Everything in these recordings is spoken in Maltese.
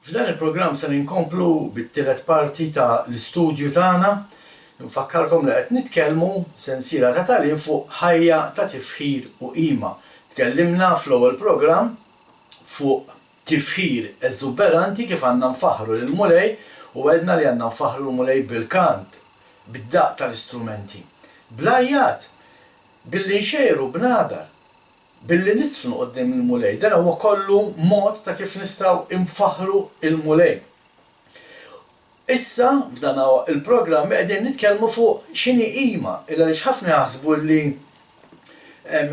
F'dan il-programm se ninkomplu bit-tielet parti ta' l-istudju tagħna. Nfakkarkom li qed nitkellmu sensiela ta' tagħlim fuq ħajja ta' tifħir u qima. Tkellimna fl-ewwel programm fuq tifħir eżuberanti kif għandna nfaħħru lil mulej u għedna li għandna nfaħħru l-mulej bil-kant, bid-daqq tal-istrumenti. Blajjat, billi nxejru b'nadar, billi nisfnu qoddim il-mulej, dan huwa kollu mod ta' kif nistgħu nfaħħru il-mulej. Issa f'dan il-programm qegħdin nitkellmu fuq x'inhi qima, illa li ħafna jaħsbu li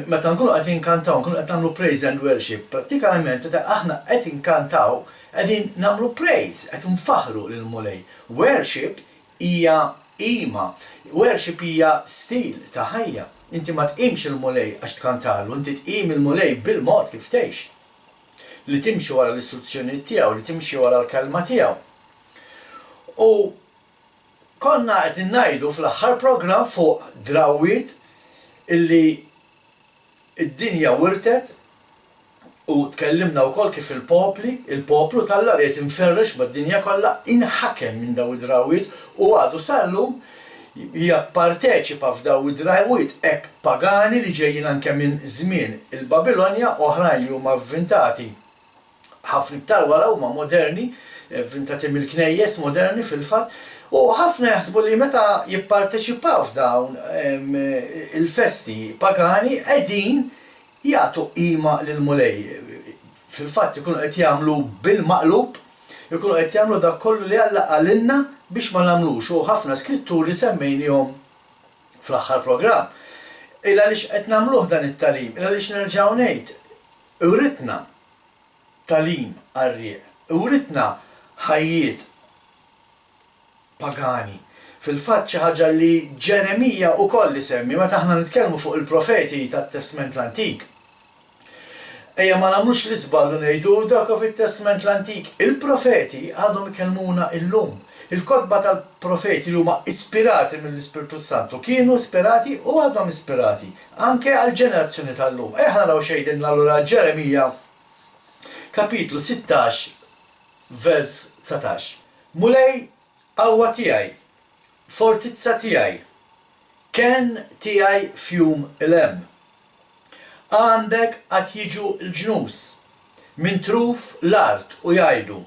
meta nkunu qed inkantaw, nkunu qed nagħmlu praise and worship, prattikament aħna qed inkantaw qegħdin nagħmlu praise, qed nfaħħru lill-mulej. Worship hija qima, worship hija stil ta' ħajja. Inti ma tqimx il-mulej għax tkantalu, inti tqim il-mulej bil-mod kif tgħix. Li timxi wara l-istruzzjonijiet tiegħu, li timxi wara l-kelma tiegħu. U konna qed ngħidu fl-aħħar programm fuq drawwiet illi id-dinja wirtet u tkellimna wkoll kif il-poplu tal-lar qed inferrex mad-dinja kollha inħakem minn daw id-drawwiet u għadu sallum japparteċipa f'daw id-drawwiet hekk pagani li ġejjin anke minn żmien il-Babilonja oħrajn li huma avvintati ħafna iktar wara huma moderni, avvintati mill-knejjes moderni fil-fatt, u ħafna jaħsbu li meta jipparteċipaw f'dawn il-festi pagani qegħdin jagħtu qima lill-mulej. Fil-fatt ikunu qed jagħmlu bil-maqlub, ikunu qed jagħmlu dak kollu li Alla qalilna biex ma nagħmlux, u ħafna skritturi semmejnihom fl-aħħar programm. Illa għaliex qed nagħmluh dan it-tagħlim, illa għaliex nerġgħu ngħid, uritna tagħlim għarrieq, uritna ħajjiet pagani. Fil-fatt xi ħaġa li Ġeremija wkoll isemmi meta aħna nitkellmu fuq il-profeti tat-Testament l-Antik. Ejja ma nagħmlux l-isbal u ngħidu dak fit-Testament l-Antik. Il-profeti għadhom ikellmuna llum. Il-kotba tal-profeti li huma ispirati mill-Ispiritu Santu kienu ispirati u għadhom ispirati anke għall-ġenerazzjoni tal-lum. Ejja naraw xejdinna allura Ġeremija kapitlu 16 vers 19. Mulej qawwa tiegħi, fortizza tiegħi, ken tiegħi fjum il-hemm. Għandek qatt jiġu l-ġnus minn truf l-art u jgħidu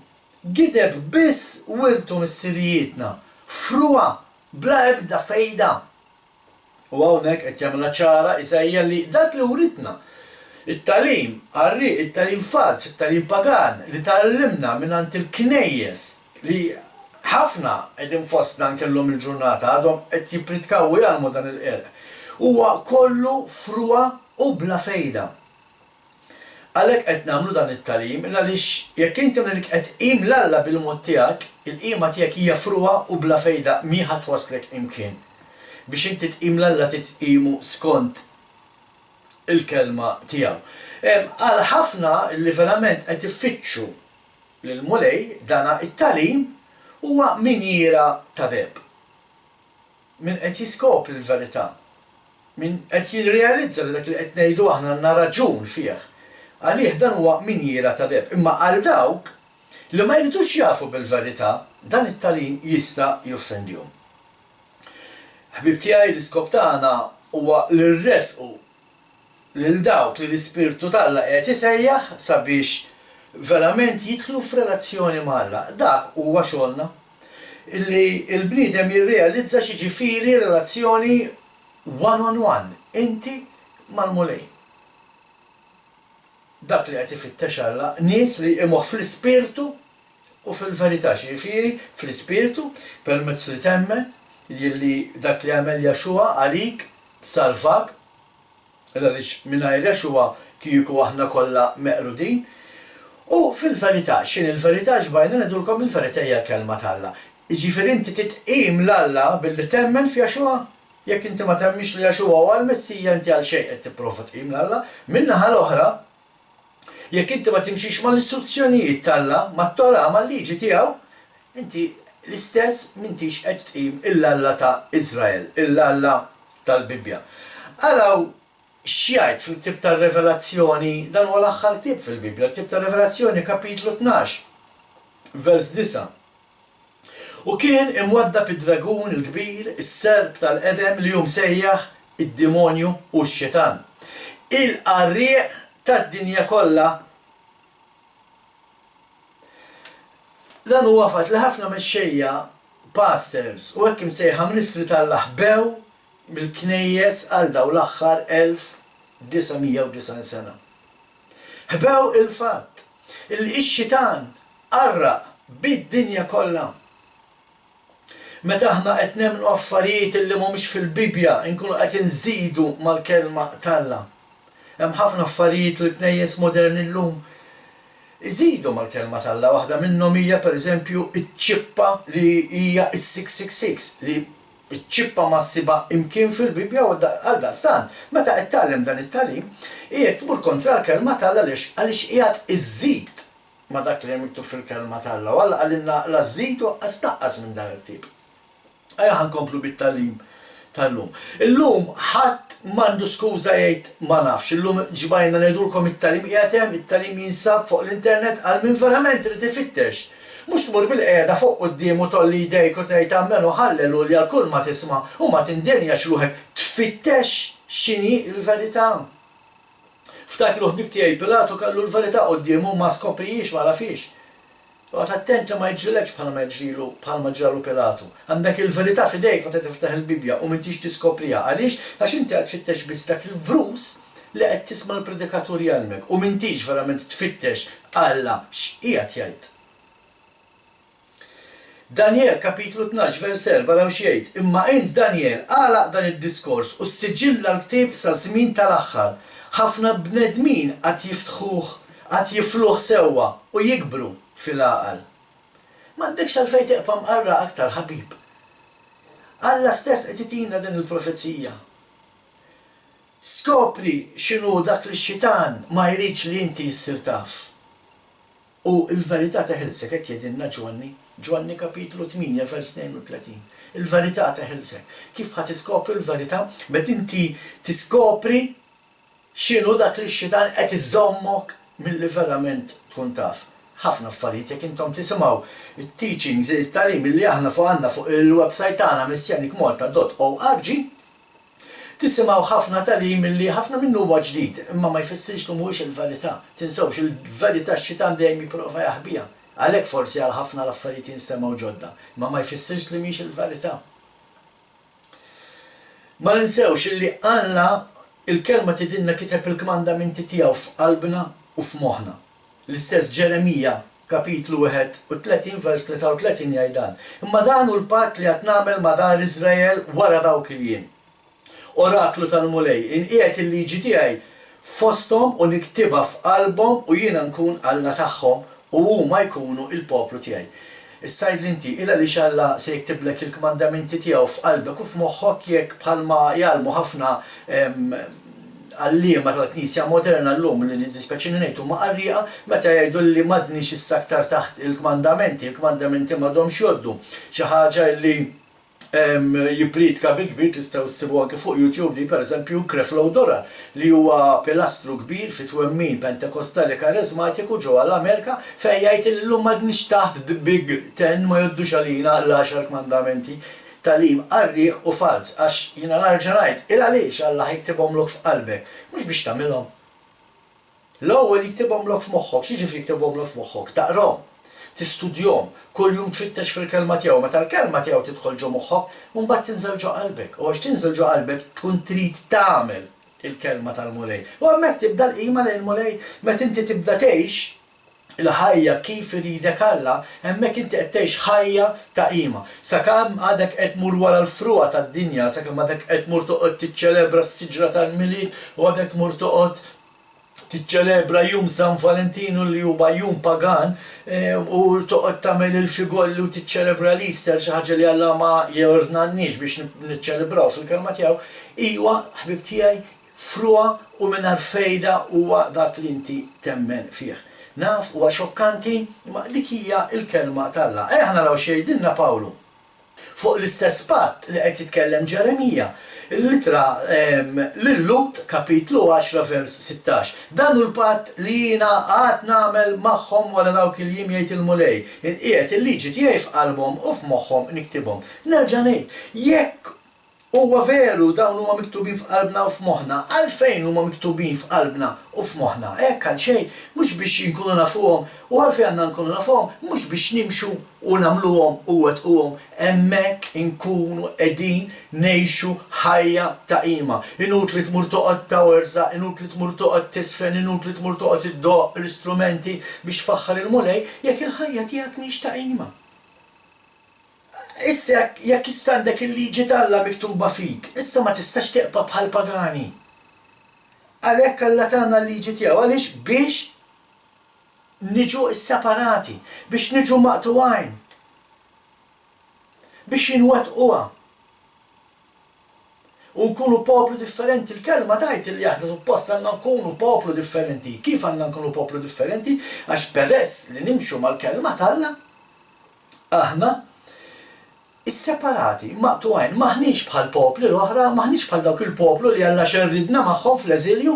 gideb biss wirtu mis-sirjietna, fruwa bla ebda fejda. U hawnhekk qed jagħmilha ċara Isajja li dak li uritna it-tagħlim għarrieq, it-tagħlim fals, it-tagħlim pagan li tallimna mingħand il-knejjes li ħafna qegħdin fostna anke llum il-ġurnata għadhom qed jippritkaw u jagħmlu dan il-qerq. Huwa kollu fruwa u bla fejda. Għalhekk qed nagħmlu dan it-tagħlim għaliex jekk inti minnek qed tqim l-Alla bil-mod tiegħek, il-qima tiegħek hija fruwa u bla fejda mi ħadd waslek imkien. Biex inti tqim l-Alla titqimu skont il-kelma tiegħu. Għal ħafna li verament qed iffittxu lill-mulej dana it-tagħlim huwa minjera ta' deb. Min qed jiskopri l-verità. Min qed jirrealizza li dak li qed ngħidu aħna għandna raġun fih. Għalih dan huwa minjera ta' deb. Imma għal dawk li ma jridux jafu bil-verità, dan it-tagħlim jista' joffendihom. Ħbib tiegħi l-iskop tagħna huwa li nresqu lil dawk li l-Ispirtu tal-Alla qed isejjaħ sabiex verament jidħlu f'relazzjoni mal-Alla. Dak huwa xogħolna. Illi l-bniedem jirrealizza xi ġifieri relazzjoni one-on-one, inti mal-mulej. Dak li qed ifittex Alla, nies li imuh fl-ispirtu u fil-verità, ġifieri fl-ispirtu permezz li temmen li dak li għamel Jaxua għalik salvak, għaliex mingħajr Jaxua kieku aħna kollha meqrudin. U fil-verità, x'in il-verità ġbajna ngħidulkom il-verità hija l-kelma tal-Alla. Jiġifieri inti titqim l-Alla billi temmen f'Jaxua. Jekk inti ma temmix li Jaxua huwa l-Messija inti għal xejn qed tipprova tqim l-Alla. Min-naħa l-oħra, jekk inti ma timxix mal-istruzzjonijiet tal-Alla, mat-Torah, mal-liġi tiegħu, inti l-istess m'intix qed tqim il-Alla ta' Iżrael, il-Alla tal-Bibja. Araw x'jgħid fil-ktieb tar-Revelazzjoni, dan huwa l-aħħar ktieb fil-Bibja, l-ktieb tar-Revelazzjoni kapitlu 12. vers 9. U kien imwaddab id-dragun il-kbir, is-serb tal-qedem li sejjaħ id-demonju u x-xitan. Il-qarrieq tad-dinja kollha. Dan huwa fatt li ħafna mexxejja pastors u hekk imsejħa ministri tal-Alla ħbew bil-knejjes għal dawn l-aħħar 1990 sena. Ħbew il-fatt li x-xitan qarraq bid-dinja kollha. Meta aħna qed nemmnu affarijiet li mhumiex fil-Bibja, nkunu qed inżidu mal-kelma tal-Alla. Hemm ħafna affarijiet li knejjes moderni llum iżidu mal-kelma tal-Alla. Waħda minnhom hija pereżempju iċ-ċippa li hija s-666 li iċ-ċippa ma ssiba imkien fil-Bibja u għaldaqstant meta qed tagħlem dan it-tagħlim qiegħed tmur kontra l-kelma tal-Alla għaliex qiegħed iżid ma dak li hemm miktub fil-kelma tal-Alla. U Alla qalilna la żid u naqqas minn dan il-ktieb. Ejja ħankomplu bit-tagħlim tal-lum. Illum ħadd m'għandu skuża jgħid ma nafx. Illum ġibajna ngħidulkom it-tagħlim qiegħed hemm, it-tagħlim jinsab fuq l-internet għal min verament irid ifittex. Mhux tmur bil-qiegħda fuq quddiem u tolli jdejk u tgħid ammenu ħallelu li għal kull ma tisma' u ma tindenjax ruħek tfittex x'inhi l-verità. Ftakru ħbib tiegħi Pilatu kellu l-verità qudiemu ma skoprijiex ma rafix. Għat attent li ma jġrilekx bħalma ġralu Pilatu. Għandek il-verità fidejk meta tiftaħ il-Bibja u m'intix tiskoprija. Għaliex? Għax inti qed tfittex biss dak il-vrus li qed tisma' l-predikatur jgħalmek u m'intix verament tfittex Alla x'qiegħed jgħid. Daniel kapitlu 12 vers 4 raw x'jgħid. Imma int Daniel għalaq dan id-diskors u s-siġilla l-ktieb sa żmien tal-aħħar. Ħafna bnedmin qatt jiftħuh, qatt jifluh sewwa u jikbru fil-għaqal. M'għandekx għalfejn teqpa' mqarra aktar ħabib. Alla stess qed itina din il-profezija. Skopri x'inhu dak li x-xitan ma jridx li inti ssir taf. U l-verità teħilsek hekk jgħidilna Ġwanni kapitlu 8 vers 32. Il-verità teħilsek. Kif ħadd tiskopri l-verità? Meta inti tiskopri x'inhu dak li x-xitan qed iżommok milli verament tkun taf. Ħafna affarijiet jekk intom tisimgħu it-teachings it-tagħlim li aħna fuq il-website tagħna messianicmalta.org tisimgħu ħafna tagħlim li ħafna minnu huwa ġdid, imma ma jfissirx li mhuwiex il-verità. Tinsewx il-verità x-xitan dejjem jipprova jaħbiha. Għalhekk forsi għal ħafna l-affarijiet jinstemaw ġodda, imma ma jfissirx li mhix il-verità. Ma ninsewx illi Alla il-kelma tidilna kiteb il-kmandamenti tiegħu f'qalbna u f'moħħna. L-istess Ġeremija kapitlu 31 vers 33 jgħidan. Imma dan hu l-patt li qed nagħmel ma' dar Iżrael wara dawk il-jiem. Oraklu tal-Mulej, inqiegħed il-liġi tiegħi fosthom u niktibha f'qalbhom u jiena nkun Alla tagħhom u huma jkunu il-poplu tiegħi. Is-sajd li inti ila li Alla se jiktiblek il-kmandamenti tiegħu f'qalbek u f'moħħok jekk bħalma jgħalmu ħafna għallima tal-Knisja moderna llum li nispeċini ngħidu ma' qarrieqa meta jgħidu li m'għadniex issa aktar taħt il-kmandamenti m'għadhomx jgħoddu. Xi ħaġa li jipritka bil-kbir tistgħu ssibu anke fuq YouTube li pereżempju Creflo Dollar li huwa pilastru kbir fit-twemmin Pentekostali Karizmatiku ġewwa l-Amerika fejn jgħid li llum m'għadniex taħt the Big Ten ma jgħoddux għalina l-10 kmandamenti. Talim qarrieq u fals, għax jiena narġa' ngħid, il għaliex Alla jiktibhomlok f'qalbek, mhux biex tagħmilhom. L-ewwel jiktibhomlok f'moħħok, x'jiġifieri jiktibhomlok f'moħħok? Taqrahom, tistudjahom, kuljum tfittex fil-kelma tiegħu, meta l-kelma tiegħu tidħol ġo moħħok, u mbagħad tinżel ġo qalbek. U għax tinżel ġo qalbek tkun trid tagħmel il-kelma tal-Mulej. U hemmhekk tibda l-qima lejn Mulej, meta inti tibda tgħix il-ħajja kif iridek Alla, hemmhekk inti qed tgħix ħajja ta' qima. Sakemm għadek qed tmur wara l-fruqa tad-dinja, sakemm għadek qed tmur toqgħod tiċċelebra s-siġra tal-milied u għadek tmur toqgħod tiċċelebra jum San Valentinu li huwa jum pagan u toqgħod tagħmel il-figolli u tiċċelebra l-Easter xi ħaġa li Alla ma jornanniex biex niċċelebraw fil-kelma tiegħu. Iwa, ħbib tiegħi, fruqa u mingħajr fejda huwa dak li inti temmen fih. Naf huwa xokkanti, ma dik hija l-kelma tal-Alla. Aħna naraw xejdilna Pawlu. Fuq l-istess patt li qed jitkellem Ġeremija. Il-litra l-Lut kapitlu 10 vers 16. Dan hu l-patt li jiena għad nagħmel magħhom wara dawk il-jiem jgħidilmu lej. Inqiegħed il-liġi tiegħi f'qalbhom u f'moħħhom niktibhom. Nerġa' ngħid, jekk huwa veru dawn huma miktubin f'qalbna u f'moħħna, għalfejn huma miktubin f'qalbna u f'moħħna. Hekk għal xejn mhux biex inkunu nafuhom u għalfejn għandna nkunu nafuhom mhux biex nimxu u nagħmluhom u wettquhom, hemmhekk inkunu qegħdin ngħixu ħajja ta' qima. Inutli tmur toqgħod tawerżaq, inutli tmur toqgħod tisfen, inutli tmur toqgħod iddoq l-istrumenti biex tfaħħar il-mulej jekk il-ħajja tiegħek mhix ta' qima. Issa jekk issa għandek il-liġi talla miktuba fik, issa ma tistax teqba bħal pagani. Għalhekk Alla tagħna l-liġi tiegħu għaliex biex niġu separati, biex niġu maqtuwajn, biex jinwettquha. U nkunu poplu differenti, il-kelma tajt li aħna suppost għandna nkunu poplu differenti. Kif għandna nkunu poplu differenti? Għax peress li nimxu mal-kelma talla, aħna is-separati, maqtuwajn, maħniex bħal popli l-oħra, maħniex bħal dawk il-poplu li Alla xerridna magħhom fl-eżilju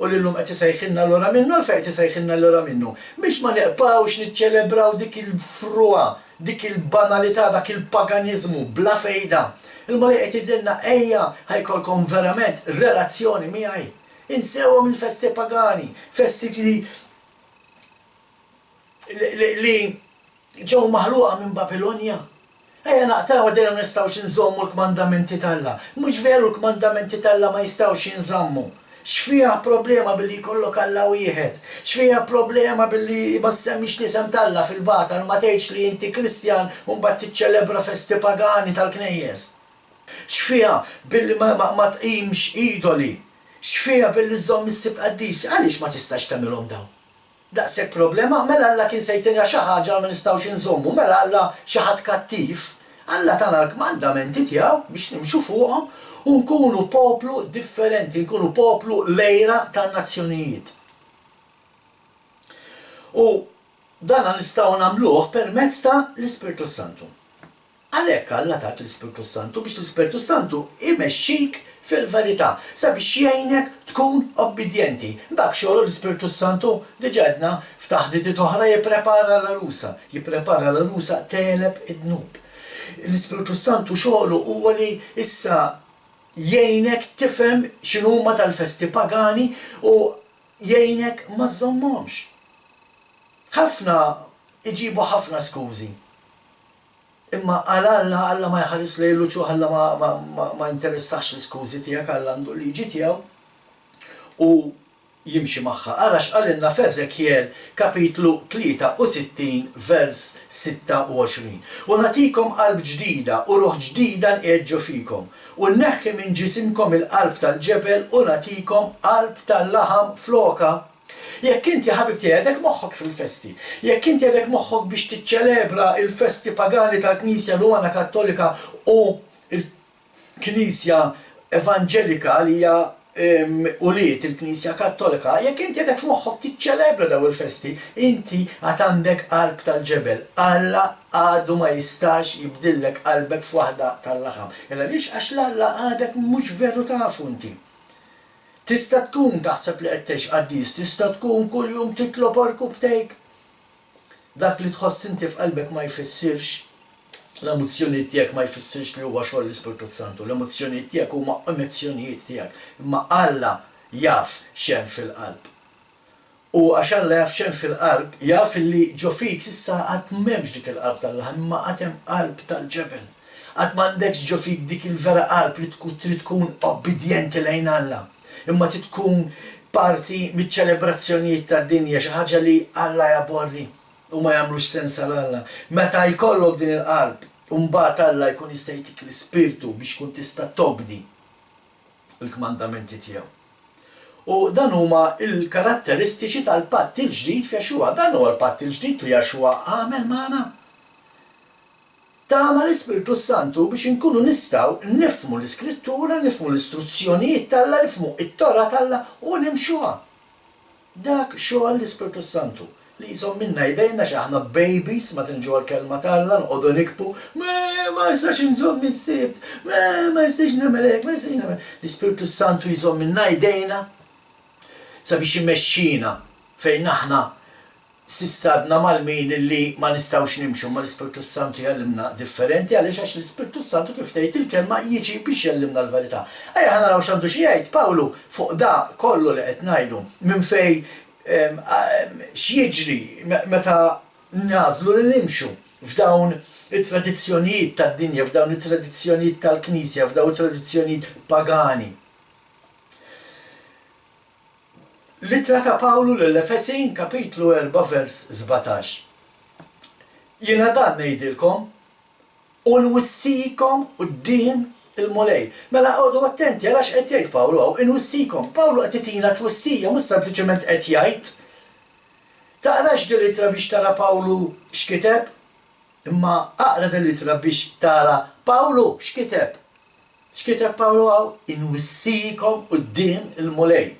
u li l-lum qed isejħilna l-ora minnu, l-fejn qed isejħilna l-ora minnu. Biex ma neqbawx niċċelebraw dik il-fruwa, dik il-banalità, dak il-paganizmu bla fejda. Il-mali qed jidilna ejja ħajkolkom verament relazzjoni miegħi. Insewhom il-festi pagani, festi li ġew maħluqa minn Babilonja. Ejja naqtaw għadina ma nistawx nżommu l-kmandamenti talla. Mhux veru l-kmandamenti talla ma jistawx jinżammu. X'fiha problema billi jkollok Alla wieħed? X'fiha problema billi ma semmix l-isem talla fil-batal ma tgħidx li inti Kristjan u mbagħad tiċċelebra festi pagani tal-knejjes? X'fiha billi ma tqimx idoli? X'fiha billi żomm is-sibt qaddis? Għaliex ma tistax tagħmilhom dawn? Daqshekk problema, mela Alla kien se jtina xi ħaġa ma nistgħux inżommu, mela Alla xi ħadd kattiv, Alla tagħna l-kmandamenti tiegħu biex nimxu fuqhom u nkunu poplu differenti, nkunu poplu lejra tan-nazzjonijiet. U dan nistgħu nagħmluh permezz ta' l-Ispirtu Santu. Għalhekk Alla tat l-Ispirtu Santu biex l-Ispirtu Santu imexxik fil-verità, sabiex jgħinek tkun obbedjenti. Dak xogħol l-Ispirtu Santu diġedna f'taħditi oħra jipprepara l-arusa teleb id-dnub. L-Ispirtu Santu xogħlu huwa li issa jgħinek tifhem x'inhuma tal-festi pagani u jgħinek ma żommhomx. Ħafna iġibu ħafna skużi. Imma Alla ma jħares lejlu ċu Alla ma interessax l-skużi tiegħek, Alla għandu liġi tiegħu u jimxi magħha. Ara x'qalilna f'Eżekjel kapitlu 63 vers 26. U nagħtikom qalb ġdida u ruħ ġdida nqeġġu fikom. U nneħħi minn ġisimkom il-qalb tal-ġebel u nagħtikom qalb tal-laħam floka. Jekk inti ħabib tiegħek moħħok fil-festi, jekk inti għedek moħħok biex tiċċelebra il-festi pagani tal-Knisja Rumana Kattolika u il-Knisja Evanġelika li hija uliet il-Knisja Kattolika, jekk inti għedek moħħok tiċċelebra daw il-festi, inti għad għandek qalb tal-ġebel. Alla għadu ma jistax jibdillek qalbek f'waħda tal-laħam. Illa lix għax l-Alla għadek mhux veru tafu inti. Tista' tkun taħseb li qed tgħix qaddis, tista' tkun kuljum titlob arkubtejk. Dak li tħoss inti f'qalbek ma jfissirx, l-emozzjonijiet tiegħek ma jfissirx li huwa xogħol l-Ispirtu Santu, l-emozzjonijiet tiegħek huma emozzjonijiet tiegħek, imma Alla jaf x'hemm fil-qalb. U għax Alla jaf x'hemm fil-qalb, jaf li ġo fik s'issa qatt m'hemmx dik il-qalb tal-laħam, imma qatt hemm qalb tal-ġebel. Qatt m'għandekx ġo fik dik il-vera qalb li trid tkun obbedjenti lejn Alla. Imma tkun parti miċ-ċelebrazzjonijiet tad-dinja xi ħaġa li Alla jaborri u ma jagħmlux sens għal Alla. Meta jkollok din il-qalb, u mbagħad Alla jkun jista' jtik l-ispirtu biex tkun tista' tobdi l-kmandamenti tiegħu. U dan huma l-karatteristiċi tal-patt il-ġdid f'Jaxua. Dan huwa l-patt il-ġdid li Jaxua għamel magħna. Tagħna l-Ispirtu Santu biex inkunu nistgħu nifhmu l-Iskrittura, nifhmu l-istruzzjonijiet tagħha, nifhmu it-Tora tagħha u nimxuha. Dak xogħol l-Ispirtu Santu. li jisom minna jdejna x'aħna babies ma tinġu għal-kelma tal-Alla nqogħdu nikbu, ma jistax inżomm is-sibt, ma jistax nagħmel hekk, ma jistax nagħmel. L-Ispiritu Santu jisom minna jdejna sabiex imexxina fejn aħna sissadna mal-min li ma nistgħux nimxu ma l-Ispiritu Santu jgħallimna differenti għaliex għax l-Ispiritu Santu kif tgħid il-kelma jiġi biex jgħallimna l-verità. Ejja ħa naraw x'għandu xi jgħid Pawlu fuq da kollu li qed ngħidu minn fejn x'jiġri meta nażlu li nimxu f'dawn it-tradizzjonijiet tad-dinja, f'dawn it-tradizzjonijiet tal-Knisja, f'dawn it-tradizzjonijiet pagani. Littra ta' Pawlu lill-Efesin kapitlu 4 vers 17. Jiena dan ngħidilkom u nwissikom quddiem il-mulej. Mela għodu attenti, għalax qed jgħid Pawlu għaw, inwissikom. Pawlu qed itina twissija, mhux sempliċement qed jgħid. Taqrax din litra biex tara Pawlu x'kiteb, imma aqra din litra biex tara Pawlu x'kiteb. X'kiteb Pawlu għaw? Inwissikom quddiem il-mulej.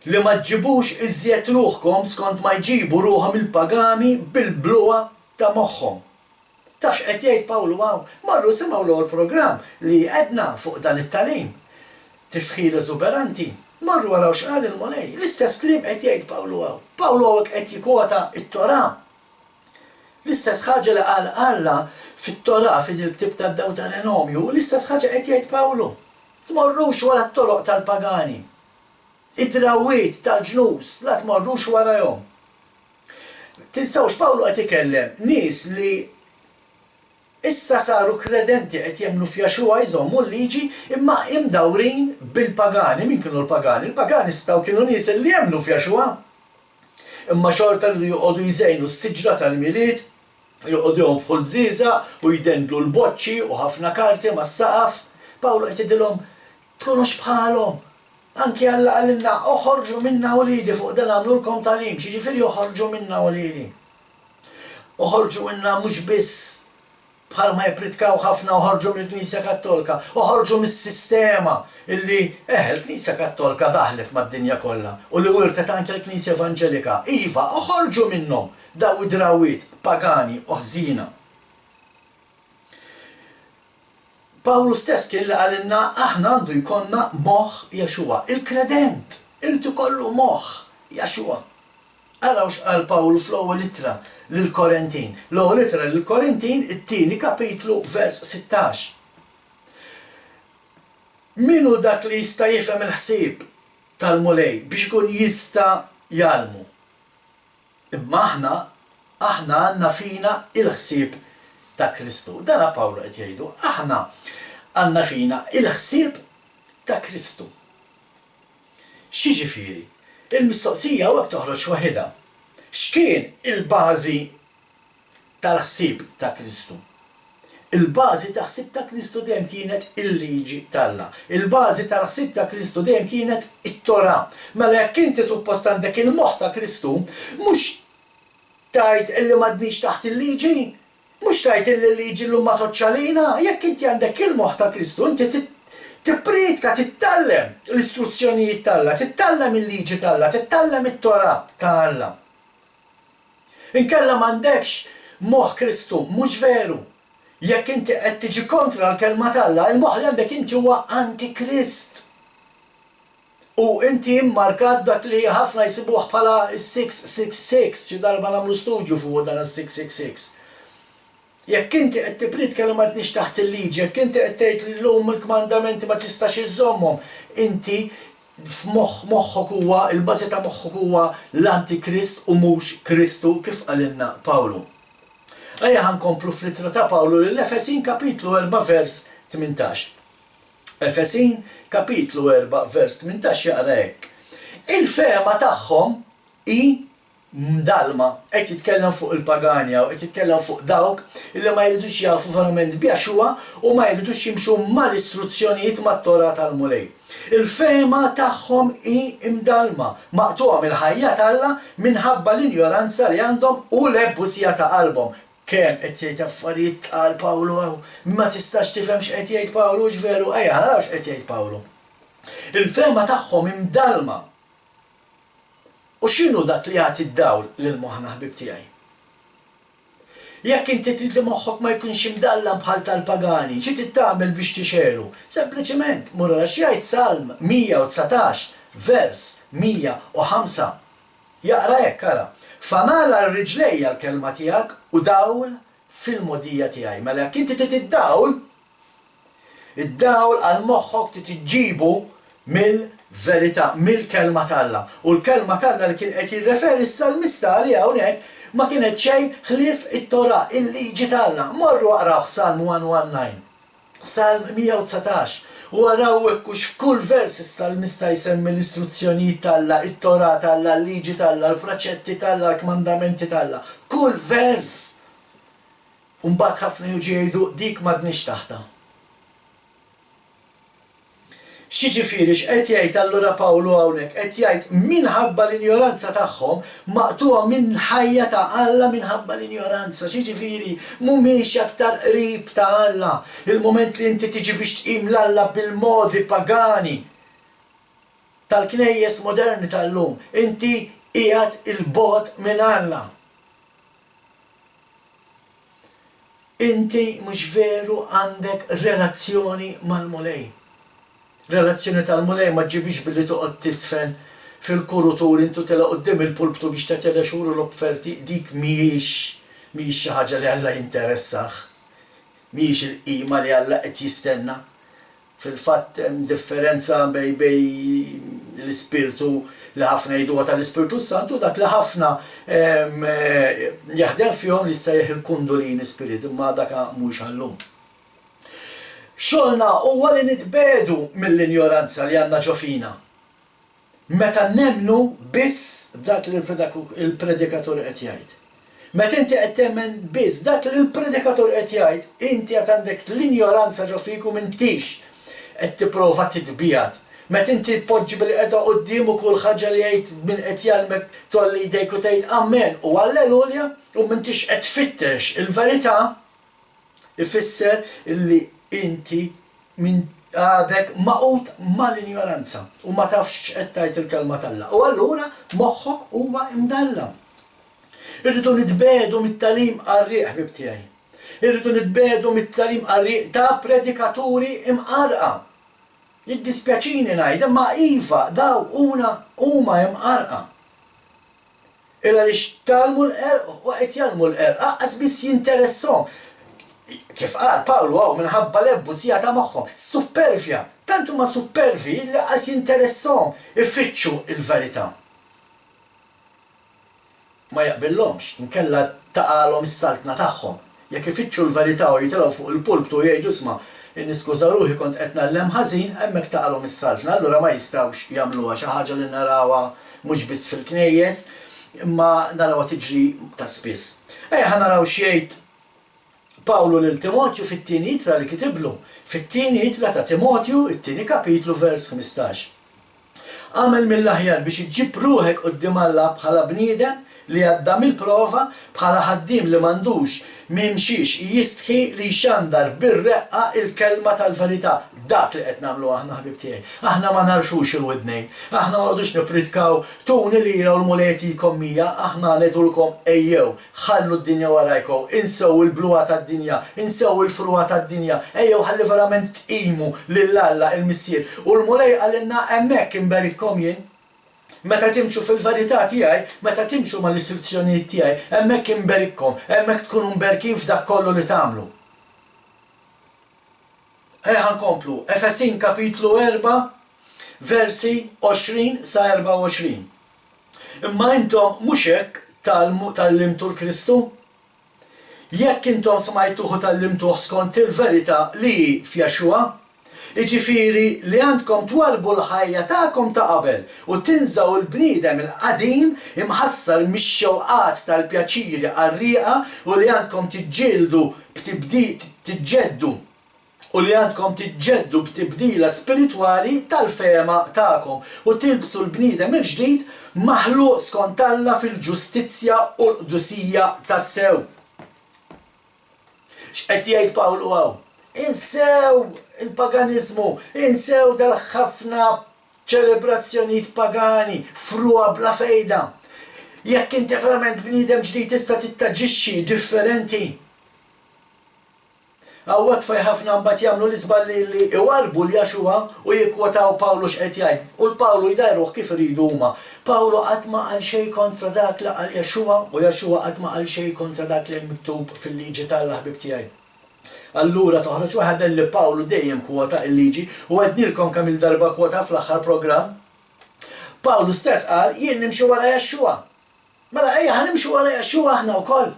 Li ma ġibux iżjed ruħkom skont ma jġibu ruħhom il-pagani bil-bluwa ta' moħħhom. Tafx qed jgħid Pawlu għaw, marru simgħu l programm li għedna fuq dan it-talim. Tifħir eżuberanti, marru waraw x'qal il-mulej. L-istess kliem qed jgħid Pawlu għaw. Pawlu għawek qed jikwota it-Torah. L-istess ħaġa li qal Alla fit-Torah fil-ktib tad-Dewteronomju, l-istess ħaġa qed jgħid Pawlu. Tmorrux wara t-toroq tal-pagani. Id-drawiet tal-ġnus, la tmorrux warahom. Tinsawx Pawlu qed ikellem nies li issa saru kredenti qed jemmnu f'Jaxua jżommu l-liġi imma imdawrin bil-pagani. Min kienu l-pagani? Il-pagani staw kienu nies li jemmnu f'Jaxua. Imma xorta li joqogħdu jżejnu s-siġra tal-miliet, joqogħduhom fuq il-bżiża u jdendlu l-boċċi u ħafna karti mas-saqaf. Pawlu qed jgħidilhom tkunux bħalhom. Anki Alla għalilna oħorġu minna waliedi fuq dan għamlulkom talim, xiġifieri oħorġu minna waliedi. Oħorġu minna mhux biss bħalma jippritkaw ħafna uħorġu mill-Knisja Kattolika, uħorġu mis-sistema illi l-Knisja Kattolika daħlet mad-dinja kollha u li wirtet anke l-Knisja Evanġelika. Iva, uħorġu minnhom daw id-drawiet pagani u ħżina. Pawlu stess kien li għalilna aħna għandu jkollna moħħ Jaxua. Il-kredent irid ikollu moħħ Jaxua. Araw x'qal Pawlu fl-ewwel ittra lill-Korintin. L-ewwel ittra lill-Korintin it-tieni kapitlu vers 16. Minu dak li jista' jifhem il-ħsieb tal-mulej biex ikun jista' jalmu. Imma aħna għandna fina il-ħsieb ta' Kristu. Dana Pawlu qed jgħidu, aħna għandna fina il-ħsieb ta' Kristu. X'jiġifieri? Il-mistoqsija waqt toħroġ waħedha. X'kien il-bażi tal-ħsieb ta' Kristu? Il-bażi ta' ħsieb ta' Kristu dejjem kienet il-liġi tal-Alla. Il-bażi tal-ħsieb ta' Kristu dejjem kienet it-Torah. Mela jekk inti suppost għandek il-moħħ ta' Kristu, mhux tajt illi m'għadniex taħt il-liġi, mhux tajt illi l-liġi llum ma toċċalina, jekk inti għandek il-moħħ ta' Kristu, inti tippritka tittallem l-istruzzjonijiet tal-Alla, tittallem il-liġi tal-Alla, tittallem it-Torah tal-Alla. Inkella m'għandekx moħħ Kristu, mhux veru. Jekk inti qed tiġi kontra l-kelma tal-Alla, il-moħħ li għandek inti huwa Antikrist. U inti immarkat dak li ħafna jsibuh bħala 666, xi darba nagħmlu studju fuq dan is-666. Jekk inti qed tipritka li ma tniex taħt il-liġi, jekk inti qed tgħid li llum il-kmandamenti ma tistax iżommhom, inti f'moħħok huwa, il-bażi ta' moħħok huwa l-Antikrist u mhux Kristu kif qalilna Pawlu. Ejja ħankomplu fl-ittra ta' Pawlu l-Efesin kapitlu 4 vers 18. Efesin kapitlu 4 vers 18 jaqra hekk. Il-fema tagħhom hi mdalma, qed jitkellem fuq il-paganja u qed jitkellem fuq dawk illi ma jridux jafu verament b'Jaxua u ma jridux jimxu mal-istruzzjonijiet mat-Torah tal-mulej. Il-fema tagħhom hi mdalma, maqtuha mill-ħajja tal-Alla minħabba l-injoranza li għandhom u l-ebbusija ta' qalbhom. Kemm qed jgħid affarijiet qal Pawlu ma tistax tifhem x'qed jgħid Pawlu ġveru, ejja naraw x'qed jgħid Pawlu. Il-fema tagħhom imdalma U x'inhu dak li jagħti d-dawl lil moħħna ħbib tiegħi? Jekk inti trid li moħħok ma jkunx imdallam bħal tal-pagani, xi trid tagħmel biex tixelu? Sempliċement mur għax jgħid Salm 119 vers 105. Jaqra hekk ara. Famala r-riġlejja l-kelma tiegħek u dawl fil-modija tiegħi. Mela jekk inti trid id-dawl għal moħħok trid iġġibu mill-verità, mill-kelma tal-Alla. U l-kelma tal-Alla li kien qed jirreferi s-salmista għalija hawnhekk ma kienet xejn ħlief it-Tora, il-liġi tal-Alla. Morru waqraw Salm 119, Salm 119. U għaraw hekk f'kull vers is-salmista jsemmi l-istruzzjonijiet tal-Alla, it-Tora tal-Alla, l-liġi tal-Alla, l-proċetti tal-Alla, l-kmandamenti tal-Alla. Kull vers. U mbagħad ħafna jiġu jgħidu dik m'għadniex taħta. X'jiġifieri x'qed jgħid allura Pawlu hawnhekk qed jgħid minħabba l-injoranza tagħhom maqtuha minn ħajja ta' Alla minħabba l-injoranza. X'jiġifieri mhumiex aktar qrib ta' Alla. Il-mument li inti tiġi biex tqim l-Alla bil-modi pagani tal-knejjes moderni tal-lum, inti qiegħed il-bogħod minn Alla. Inti mhux veru għandek relazzjoni mal-mulej. Relazzjoni tal-mulej ma ġibix billi toqgħod tisfen fil-kurutur intu tela qudiem il-pulptu biex tagħtela xhur l-offerti, dik mhijiex xi ħaġa li Alla jinteressaħ. Mhijiex il-qima li Alla qed jistenna. Fil-fatt hemm differenza bej l-ispirtu li ħafna jgħiduha tal-Ispirtu Santu dak li ħafna jaħdem fihom li jsejjaħ il-kundulin spirit imma dak mhux għallum. Xogħolna huwa li nitbedu mill-injoranza li għandna ġo fina. Meta nemmnu biss dak li l-predikatur qed jgħid. Meta inti qed temmen biss dak li l-predikatur qed jgħid, inti qed għandek l-injoranza ġo fik u m'intix qed tipprova titbijat. Meta inti tpoġġi bil-qeda quddiem u kull ħaġa li jgħid min qed jgħalmek tolli jdejk u tgħid ammen u allelujja u m'intix qed tfittex il-verità ifisser illi inti minn għadek maqut mal-injoranza u ma tafx qed tgħid il-kelma tal-Alla. U allura moħħok huwa imdallam. Irridu nitbedu mit-talim qarrieq ħbib tiegħi. Irridu nitbedu mit-talim qarrieq ta' predikaturi imqarqa. Jiddispjaċini ngħid, imma iva daw huma imqarqa. Illa li xtalmu l-qerq u qed jalmu l-qerq, aqqas biss jinteressahom. Kif qal Pawlu għaw minħabba l-ebbu sijata magħhom, supervja, tantu ma supervi li qas jinteressahom ifittxu il-verità. Ma jaqbillhomx, inkella taqalhom is-saltna tagħhom. Jekk ifittxu l-verità u jitilgħu fuq il-pulptu jgħidu isma' niskuża ruħi kont qed nagħllem ħażin, hemmhekk taqalhom is-saltna, allura ma jistgħux jagħmluha xi ħaġa li narawha mhux biss fil-knejjes, imma narawha tiġri ta' spiss. Ejja naraw x'jgħid Pawlu lil Timotju fit-tieni ittra li kitiblu. Fit-tieni ittra ta' Timotju, it-tieni kapitlu vers 15. Għamel mill-aħjar biex iġġib ruħek quddiem Alla bħala bniedem li għadda mill-prova bħala ħaddiem li m'għandux mimxiex jistħi li xandar bir-reqqa il-kelma tal-verità. Dak li qed nagħmlu aħna ħbib tiegħi. Aħna ma narxux il-widnejn. Aħna ma nqogħdux nipritkaw tuni lira u l-muleti kommija, aħna ngħidulkom ejjew, ħallu d-dinja warajkom, insew il-bluwa tad-dinja, insew il-fruwa tad-dinja, ejjew ħalli verament tqimu lill-Alla il-Missier. U l-mulej għalilna hemmhekk imberikkom jien. Meta timxu fil-verità tiegħi, meta timxu mal-istruzzjonijiet tiegħi, hemmhekk imberikkom, hemmhekk tkunu mberkin f'dak kollu li tagħmlu. Ħankomplu, Efesin kapitlu 4, versi 20 sa 24. Imma intom mhux hekk tal-limtu l-Kristu? Jekk intom smajtuħu tal-limtuħ skont il-verità li f'Jaxua, iġifieri li għandkom twarbu l-ħajja tagħkom ta' qabel u tinżaw il-bniedem il-qadim imħassar mix-xewqat tal-pjaċiri qarrieqa u li għandkom tiġġieldu tiġġeddu u li għandkom tiġġeddu b'tibdila spiritwali tal-fema tagħkom u tilbsu l-bniedem il-ġdid maħluq skont Alla fil-ġustizzja u l-qdusija tas-sew. X'qed jgħid Pawlu hawn? Insew il-paganizmu, insew dal-ħafna ċelebrazzjonijiet pagani, fruha bla fejda. Jekk inti verament bniedem ġdid tista' tittaġixxi differenti. Hawnhekk fejn ħafna mbagħad jagħmlu l-iżbal li iwarbu l-Jaxua u jikkwotaw Pawlu x'qed jgħid. U l-Pawlu jdajruh kif iridu huma. Pawlu qatt ma qal xejn kontra dak li qal Jaxua u Jaxua qatt ma qal xejn kontra dak li miktub fil-liġi tal-Alla ħbib tiegħi. Allura toħroġ waħda li Pawlu dejjem kwota l-liġi u għednilkom kemm il-darba kwota fl-aħħar programm. Pawlu stess qal jien nimxu wara Jaxua. Mela ejja ħanimxu wara Jaxua aħna wkoll.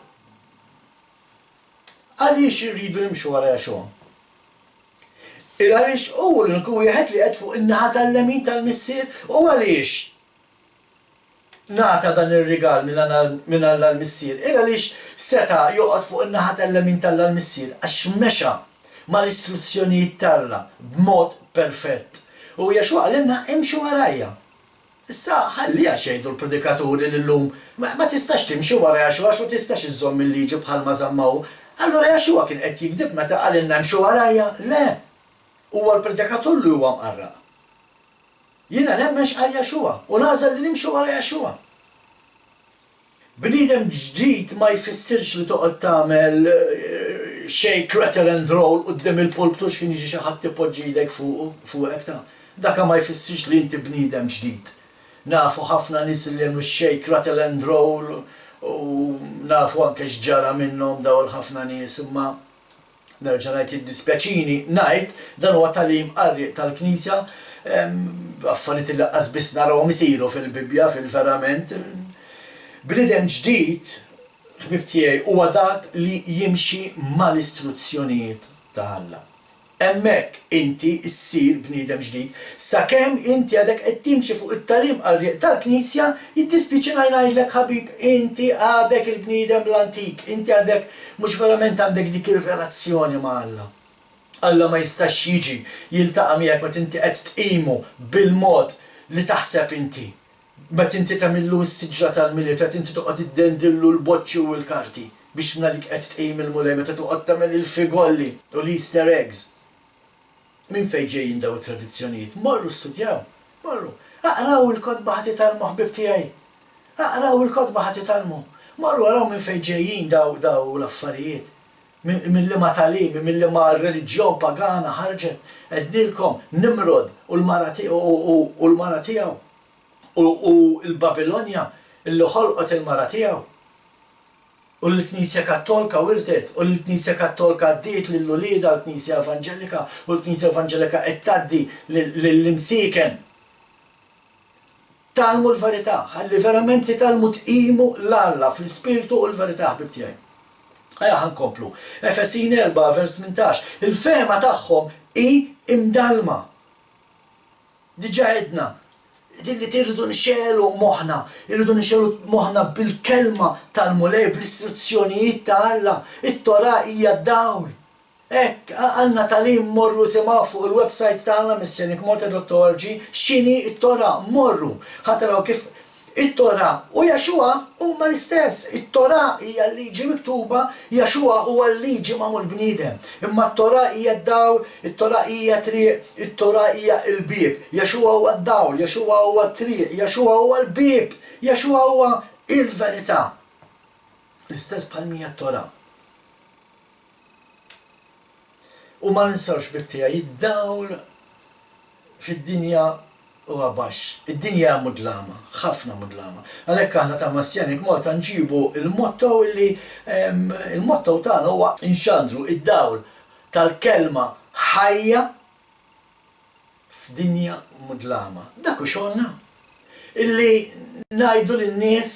Għaliex irridu nimxu wara Jaxua? Għaliex u l-nkun wieħed li qed fuq in-naħa tal-lemin tal-missier u għaliex nata dan ir-rigal minn Alla l-missier. Għaliex seta joqgħod fuq in-naħa tal-lemin tal-missier għax mexa mal-istruzzjonijiet tal-Alla b'mod perfett. U Jaxua għalilna imxu warajja. Issa ħallija xejdu l-predikaturi l-lum ma tistax timxi wara Jaxua għax ma tistax iżomm il-liġi bħal ma żammaw. Allora Jaxua kien qed jikdib meta qalilna mxu warajja, le. Huwa l-predikatur li huwa mqarraq. Jiena nemmenx qal Jaxua u nażel li nimxu wara Jaxua. Bniedem ġdid ma jfissirx li toqgħod tagħmel shake, rattle and roll quddiem il-pulptu x'kien jiġi xi ħadd ipoġġi jdek fuqek ta'. Daka ma jfissirx li inti bniedem ġdid. Nafu ħafna nies li jagħmlu shake, rattle and roll u nafu anke x'ġara minnhom dawl ħafna nies imma nerġa' ngħid iddispjaċini ngħid dan huwa tagħlim qarriq tal-Knisja affarijiet li laqqas biss narahom isiru fil-Bibja fil-verament. Bniedem ġdid, ħbib tiegħi, huwa dak li jimxi mal-istruzzjonijiet ta' Alla. Hemmhekk inti ssir bniedem ġdid, sakemm inti għadek qed timxi fuq it-tagħlim qarriq tal-Knisja, jiddispjaċina ngħidlek ħabib, inti għadek il-bniedem l-antik, inti għadek mhux verament għandek dik ir-relazzjoni ma' Alla. Alla ma jistax jiġi jiltaqa' miegħek meta inti qed tqimu bil-mod li taħseb inti. Meta inti tagħmillu s-siġra tal-miliet, meta inti toqgħod iddendillu l-boċċi u l-karti biex nalik qed tqim il-mulej, meta toqgħod tagħmel il-figolli u l-Easter eggs. Min fejn ġejjin daw it-tradizzjonijiet? Morru studjaw, morru. Aqraw il-kotba ħati tal-mu ħbib tiegħi. Aqraw il-kotba ħati tal-mu. Morru araw minn fejn ġejjin daw l-affarijiet. Mill-liema talim, mill-liema reliġjon pagana ħarġet. Qednilkom Nimrod u l-mara tiegħu. U l-Babilonja illi ħolqot il-mara tiegħu. U l-Knisja Kattolika wirtet, u l-Knisja Kattolika ddiet lill-ulieda l-Knisja Evanġelika, u l-Knisja Evanġelika qed tgħaddi lill-imsieken. Talmu l-verità, ħalli verament titalmu tqimu l-Alla fl-ispirtu u l-verità ħbib tiegħi. Ejja ħankomplu. Efesin 4 vers 18. Il-fema tagħhom hi imdalma. Diġà għedna. Dilli tirridu nxelu moħna, irridu nxelu moħna bil-kelma tal-mulej, bl-istruzzjonijiet ta' Alla. It-Tora hija dawl. Ekk, għandna talim morru sema fuq il-website ta' Alla missjenikmalta.org x'inhi it-Tora morru. Ħatraw kif it-Tora u Jaxua huma l-istess. It-Tora hija l-liġi miktuba, Jaxua huwa l-liġi magħmul bniedem. Imma t-Tora hija d-dawl, it-Tora hija triq, it-Tora hija l-bieb. Jaxua huwa d-dawl, Jaxua huwa t-triq, Jaxua huwa l-bieb, Jaxua huwa il-verità. L-istess bħal mija t-Tora. U ma ninsawx bibtija id-dawl fid-dinja huwa baxx. Id-dinja mudlama, ħafna mudlama. Għalhekk aħna ta' Missjenik Malta nġibu il-motto li il-motto tagħna huwa inxandru id-dawl tal-kelma ħajja f'dinja mudlama. Dak hu xogħolna. Illi ngħidu lin-nies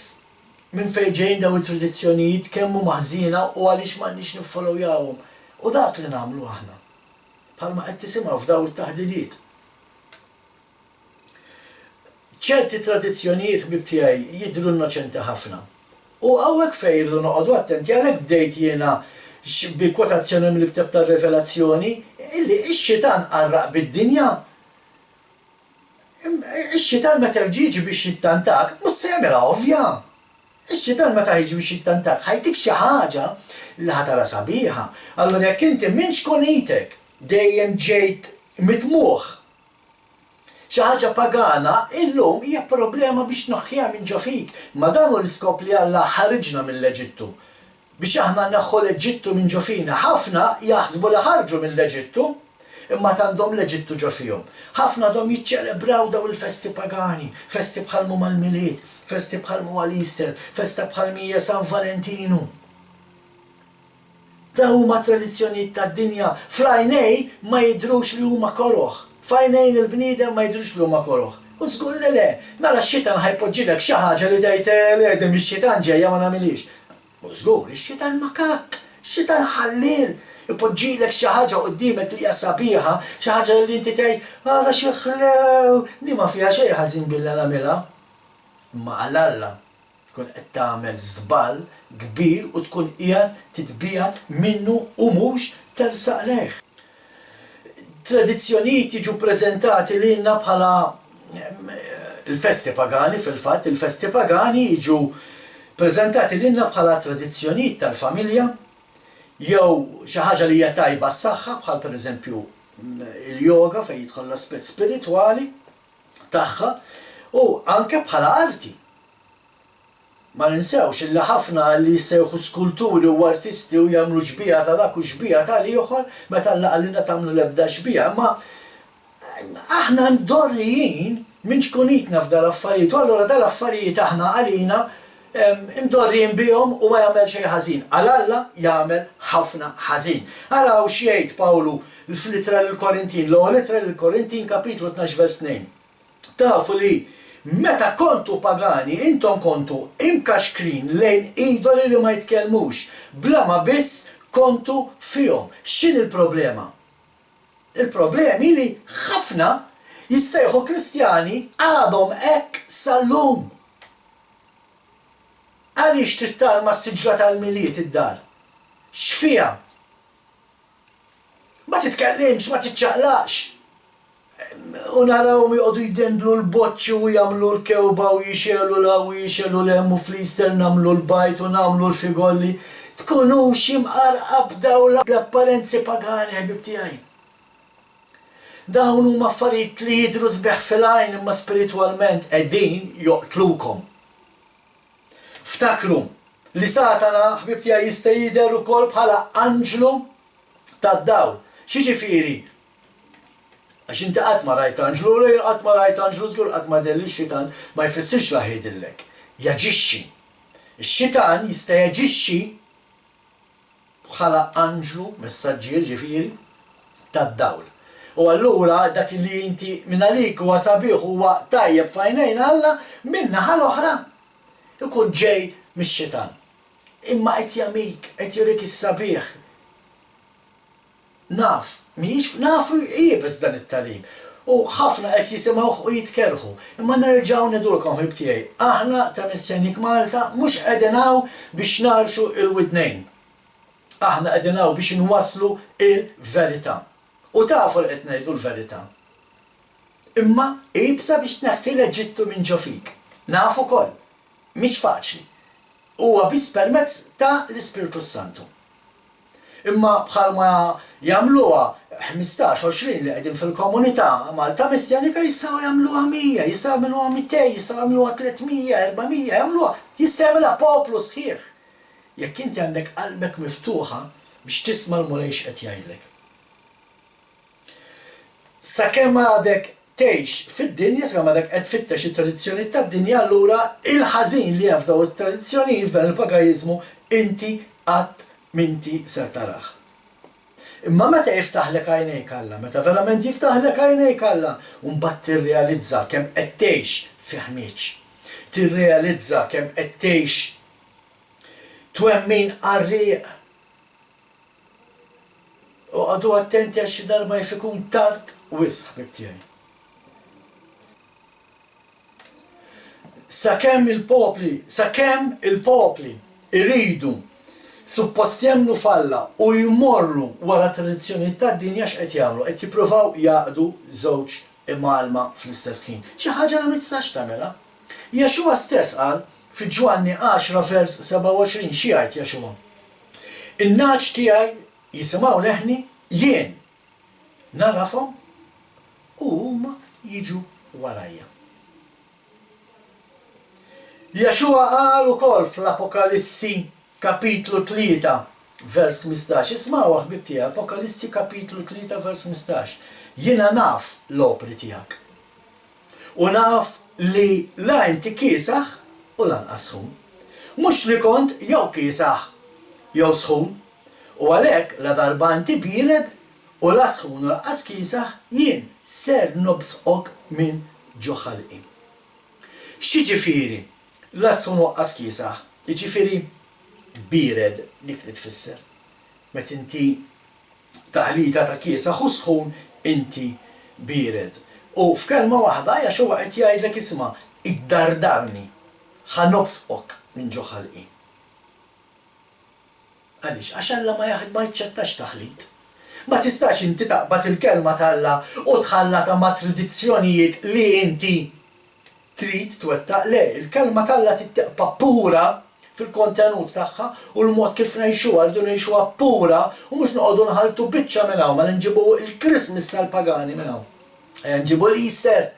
minn fejn ġejjin daw it-tradizzjonijiet kemm hu maħżina u għaliex m'għandniex niffollowjawhom. U dak li nagħmlu aħna. Bħalma qed tisimgħu f'daw it-taħdidiet. ċerti tradizzjonijiet ħbib tiegħi jidhru innoċenti ħafna. U hawnhekk fejn irridu noqogħdu attenti għalhekk bdejt jiena bil-kwotazzjoni mill-Ktab tar-Revelazzjoni illi x-xitan qarraq bid-dinja. Ix-xitan meta jiġi biex jittantak, mhux se jagħmilha ovvja. Ix-xitan meta jiġi biex jittantak ħajtik xi ħaġa li ħatara sabiħa. Allura jekk inti minn xkunitek dejjem ġejt mitmuħ xi ħaġa pagana, illum hija problema biex tnoħħiha minn ġo fik. Ma dan hu l-iskop li Alla ħariġna mill-Eġittu. Biex aħna naħħu l-Eġittu minn ġo fina. Ħafna jaħsbu li ħarġu mill-Eġittu, imma għandhom l-Eġittu ġo fihom. Ħafna dom jiċċelebraw daw il-festi pagani, festi bħalmu mal-Miliet, festi bħalmu għal-Easter, festa bħalmija San Valentinu. Da huma tradizzjonijiet tad-dinja, fl-għajnej ma jidrux li huma koroħ. F'għajnejn il-bniedem ma jidrux li huma koroħ. U żgur li le, mela x-xitan ħajpoġġilek xi ħaġa li dejt l-edem ix-xitan ġejja ma nagħmilix. U żgur, ix-xitan makak, ix-xitan ħallil. Ipoġġilek xi ħaġa qudiemek li hija sabiħa, xi ħaġa li inti tgħid ara xi ħlew, di ma fiha xejn ħażin billi nagħmilha. Imma għal Alla tkun qed tagħmel żball kbir u tkun qiegħed titbiegħat minnu u mhux tersaq lejh. Tradizzjonijiet jiġu preżentati lilna bħala il-festi pagani, fil-fatt il-festi pagani jiġu preżentati lilna bħala tradizzjonijiet tal-familja, jew xi ħaġa li hija tajba s-saħħa bħal pereżempju il-yoga fejn jidħol l-aspett spiritwali tagħha u anke bħala arti. Ma ninsewx illi ħafna li jsejħu skulturi u artisti u jagħmlu ġbija ta' dak u ġbija ta' ieħor meta nlaqalina tagħmlu l-ebda ġbija, imma aħna mdorrijin minn xkunitna f'dal affarijiet, u allura dal-affarijiet aħna għalina imdorrijin bihom u ma jagħmel xejn ħażin. Għal Alla jagħmel ħafna ħażin. Araw x'jgħid Pawlu fl-ittra lill-Korintin, l-ewwel ittra lill-Korintin kapitlu 12 vers 2. Tafu li meta kontu pagani, intom kontu imkaxkrin lejn idoli li ma jitkellmux, bla ma biss kontu fihom. X'in il-problema? Il-problemi li ħafna jissejħu Kristjani għadhom hekk sal-lum. Għaliex trid tarma s-siġra tal-Miliet id-dar? X'fiha? Ma titkellimx, ma tiċċaqlaqx. U naraw jqogħdu jdendlu l-boċċi u jagħmlu l-kewba u jixelu la u jixelu l-hemm u fl-Easter nagħmlu l-bajt u nagħmlu l-figolli. Tkunu x'imqarqab daw l-apparenzi pagani ħbib tiegħi. Dawn huma affarijiet li jidhru sbeħ fil-għajn imma spiritwalment qegħdin joqtlukom. Ftakru li Satana ħbib tiegħi jista' jidher ukoll bħala anġlu tad-dawl. X'jiġifieri? Għax inti qatt ma rajt anġlu, qatt ma rajt anġlu, żgur qatt ma delli x-xitan ma jfissirx la ħejdillek. Jaġixxi. Ix-xitan jista' jaġixxi bħala anġlu, messaġġier ġifieri, tad-dawl. U allura dak li inti minn għalik huwa sabiħ huwa tajjeb f'għajnejn Alla min-naħa l-oħra ikun ġej mix-xitan. Imma qed jagħmik, qed jurik is-sabiħ. Nafu jibes dan it-talim. U ħafna qed jisimgħuh u jitkerħu. Imma nerġgħu nedulkom ħbib tiegħi. Aħna ta' Missjanik Malta mhux qegħdin hawn biex narxu il-widnejn. Aħna qegħdin hawn biex inwasslu il-verità. U tafu li qed ngħidu l-verità. Imma ibsa biex tneħħi l-Eġittu minn ġo fik. Nafu wkoll. Mhix faċli. Huwa biss permezz ta' l-Ispiritu Santu. Imma bħalma jagħmluha 15-20 li qegħdin fil-komunità Malta Missjanika jistgħu jagħmluha 100, jistgħu jagħmluha 200, jistgħu jagħmluha 300, 400, jagħmluha, jista' jagħmilha poplu sħiħ. Jekk inti għandek qalbek miftuħa biex tisma' l-mulejx qed jgħidlek. Sakemm għadek tgħix fid-dinja, sakemm għadek qed tfittex it-tradizzjoni tad-dinja, allura il-ħażin li hemm f'dawn it-tradizzjonijiet f'dan il-pagajiżmu inti qatt minti ser taraħ. Imma meta jiftaħlek għajnejk Alla, meta verament jiftaħlek għajnejk Alla, u mbagħad tirrealizza kemm qed tgħix fi ħmieġ. Tirrealizza kemm qed tgħix twemmin qarrieq. U għadu attenti għax xi darba jfikun tard wisq ħbib tiegħi. Sakemm il-popli iridu suppost jemnu f'Alla u jmorru wara tradizzjonijiet tad-dinja x'qed jagħmlu, qed jippruvaw jaqdu żewġ imalma fl-istess ħin. Xi ħaġa li ma tistax tagħmilha. Jaxua stess qal fi Ġwanni 10 vers 27 xi jgħid Jaxua. In-naġ tiegħi jisimgħu leħni jien narafhom u huma jiġu warajja. Jaxua qal ukoll fl-Apokalissi kapitlu 3 vers 15. Isma'u ħbib tiegħek, Apokalissi kapitlu 3 vers 15. Jiena naf l-opri tiegħek. U naf li la inti kiesaħ u lanqas sħun. Mhux li kont jew kiesaħ jew sħun. U għalhekk la darba inti biered u la sħun u lanqas kiesaħ jien ser nobsqok minn ġo ħalqi. X'jiġifieri? La sħun u lanqas kiesaħ. Jiġifieri biered dik li tfisser. Met inti taħlita ta' kiesaħ u sħun inti biered. U f'kelma waħda Jaxua qed jgħidlek isma' iddardarni ħanobsqok minn ġo ħalqi. Għaliex għax Alla ma jċettax taħlit. Ma tistax inti taqbad il-kelma tal-Alla u tħallata ma' tradizzjonijiet li inti trid twettaq le, il-kelma tal-Alla titteqba pura fil-kontenut tagħha u l-mod kif ngħixuha rridu ngħixuha pura u mhux noqogħdu nħaltu biċċa minn hawn ma nġibu il-Christmas tal-pagani minn hawn. Nġibu l-Easter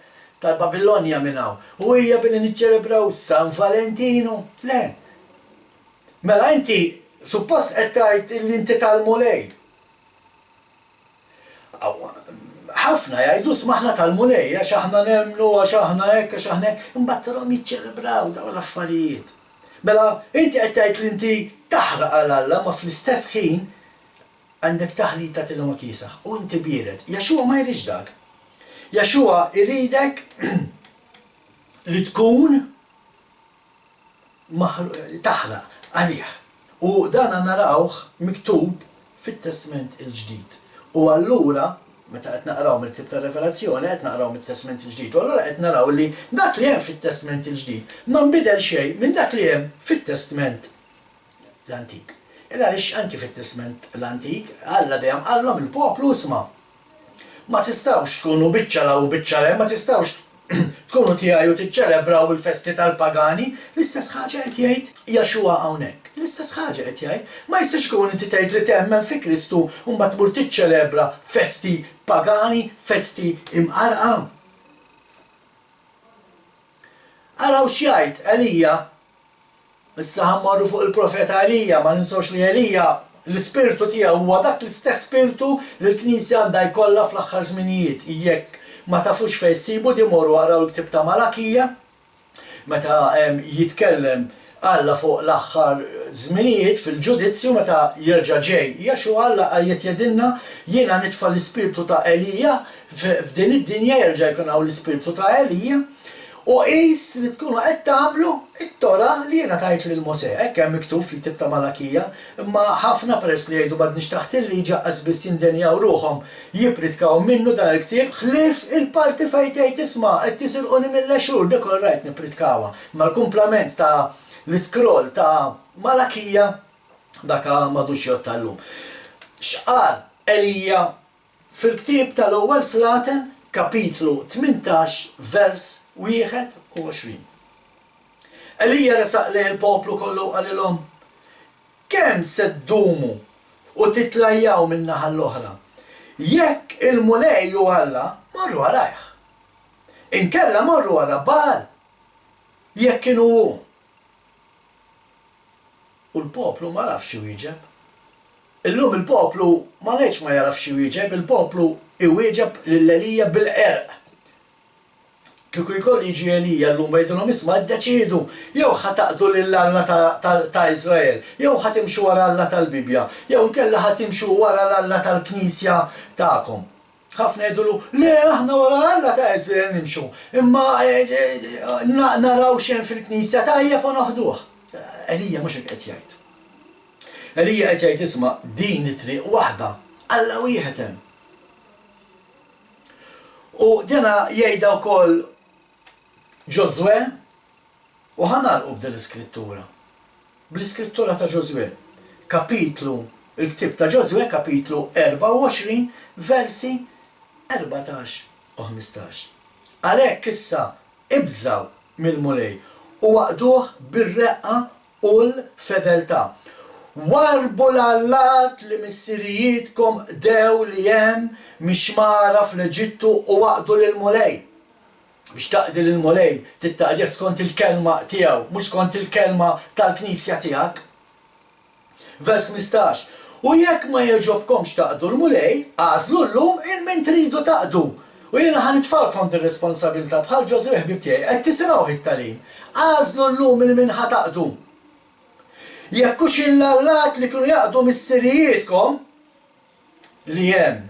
tal-Babilonja minn hawn. U hija billi niċċelebraw San Valentino. Le. Mela inti suppost qed tgħid li inti tal-mulej. Ħafna jgħidu smaħna tal-mulej għax aħna nemmnu għax aħna hekk għax aħna hekk imbagħad tarhom jiċċelebraw dawn l-affarijiet. Mela inti qed tgħid li inti taħraq għal Alla ma fl-istess ħin għandek taħlita tilhom ma kiesaħ u inti biered. Jaxua ma jridx dak. Jaxua iridek li tkun taħraq għalih. U dan narawh miktub fit-Testament il-ġdid. U allura, meta qed naqraw mill-Ktieb tar-Revelazzjoni, qed naqraw mit-Testament il-ġdid. U allura qed naraw li dak li hemm fit-Testament il-ġdid ma nbidel xejn minn dak li hemm fit-Testament l-Antik. Għaliex anki fit-Testament l-Antik Alla dejjem qallhom il-poplu isma'. Ma tistawx tkunu biċċala u biċċala, ma tistawx tkunu tiegħi u tiċċelebraw il-festi tal-pagani, l-istess ħaġa qed jgħid Jaxua hawnhekk. L-istess ħaġa qed jgħid, ma jistax ikun inti tgħid li temmen fi Kristu u mbagħad tmur tiċċelebra festi pagani, festi imqarqa. Araw x'jgħid Elija, issa ħammorru fuq il-profeta Elija, ma ninsawx li Elija l-ispirtu tiegħu huwa dak l-istess spirtu li l-Knisja għandha jkollha fl-aħħar żminijiet. Jekk ma tafux fejn sibu dimorru waraw il-Ktieb ta' Malakija, meta jitkellem Alla fuq l-aħħar żminijiet fil-ġudizzju meta jerġa' ġej. Jaxua Alla qajjed jedilna jiena nitfa' l-ispirtu ta' Elija f'din id-dinja jerġa' jkun hawn l-ispirtu ta' Elija. U qis li tkunu qed tagħmlu it-tora li jiena tajt lil Mosè. Hekk hemm miktub fil-Ktieb ta' Malakija, imma ħafna peress li jgħidu m'għadniex taħt il-liġi biss jindenjaw ruhom jipritkaw minnu dan il-ktieb ħlief il-parti fejn tgħid isma' qed tisilquni mill-għexur dik rajt nipritkawha. Ma l-kumplament ta' l-iskroll ta' Malakija dak m'għadux jottallum. X'qal Elija fil-ktieb tal-ewwel Slaten kapitlu 18 vers 21. Elija resaq lejn il-poplu kollu qalilhom kemm se ddumu u titlajjaw min-naħa l-oħra. Jekk il-mulej u Alla morru warajh. Inkella morru wara Baal. Jekk kienu hu. U l-poplu ma rafx jwieġeb. Illum il-poplu ma ngħidx ma jarafx jwieġeb, il-poplu iwieġeb lil Elija bil-qerq. Kieku jkoll jiġi Elija llum jgħidulhom isma' ddeċiedu jew ħataqdu lill-Alla ta' Iżrael, jew ħatimxu wara Alla tal-Bibja, jew inkella ħatimxu wara l-Alla tal-Knisja tagħkom. Ħafna jgħidulu le aħna wara Alla ta' Iżrael nimxu, imma naraw xejn fil-Knisja tajjeb u naħduh. Elija mhux hekk qed jgħid. Elija qed jgħid isma' din it-triq waħda, Alla wieħed hemm. U dina jgħidha wkoll Ġoswe u ħanalqu b'din l-iskrittura. Bl-iskrittura ta' Ġoswe, kapitlu, il-ktieb ta' Ġoswe kapitlu 24 versi 14 u 15. Għalhekk issa ibżaw mill-mulej u waqduh bir-reqqa u l-fedeltà. Warbu l-allat li missirijietkom dew li hemm mixmara fl-Eġittu u waqdu lil mulej. biex taqdi l-mulej tittaqdi skont il-kelma tiegħu, mhux skont il-kelma tal-Knisja tiegħek. Vers 15. U jekk ma jogħġobkomx taqdu l-mulej, għażlu llum il-min tridu taqdu. U jiena ħanitfalkom dir-responsabilità bħal Ġosef ħbib tiegħi, qed tisimgħu it-talim. Għażlu llum il-min ħataqdu. Jekk hux il-lallat li kienu jaqdu mis-sirijietkom li hemm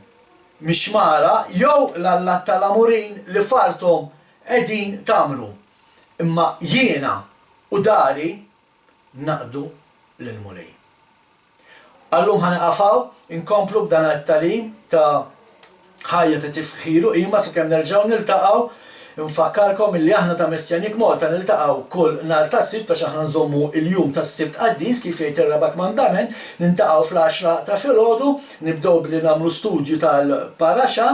mixmara jew l-allat tal-amurin li fartom qegħdin tagħmlu. Imma jiena u dari naqdu lil-mulej. Allum ħanqafaw inkomplu b'dan it-talim ta' ħajja ta' tifħiru imma sakemm nerġgħu niltaqgħu infakkarkom illi aħna ta' Mestjanik Malta niltaqgħu kull nhar ta' Sibt għax aħna nżommu il-jum tas-Sibt qaddis kif jgħid ir-Rebak Mandament, niltaqgħu fl-10 ta' filgħodu, nibdew billi nagħmlu studju tal-Paraxa,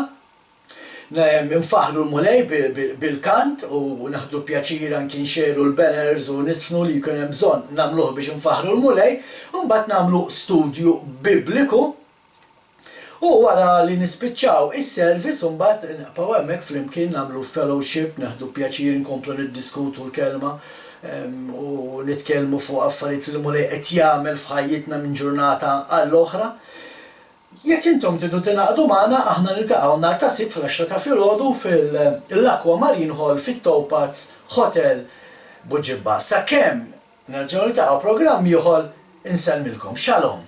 nfaħru l-mulej bil-kant u naħdu pjaċir anki nxeru l-banners u nisfnu li jkun hemm bżonn nagħmluh biex nfaħru l-mulej, u mbagħad nagħmlu studju bibliku. U wara li nispiċċaw is-service u mbagħad nqgħu hemmhekk flimkien nagħmlu fellowship, naħdu pjaċir inkomplu niddiskutu l-kelma u nitkellmu fuq affarijiet li l-mulej qed jagħmel f'ħajjitna minn ġurnata għall-oħra. Jekk intom tidu tingħaqdu magħna aħna niltaqgħu nhar ta' Sibt fl-10 ta' filgħodu fil-Aqua Marine Hall fit-Towpaths Hotel Buġibba. Sakemm nerġgħu niltaqgħu programm ieħor insellmilkom. Shalom.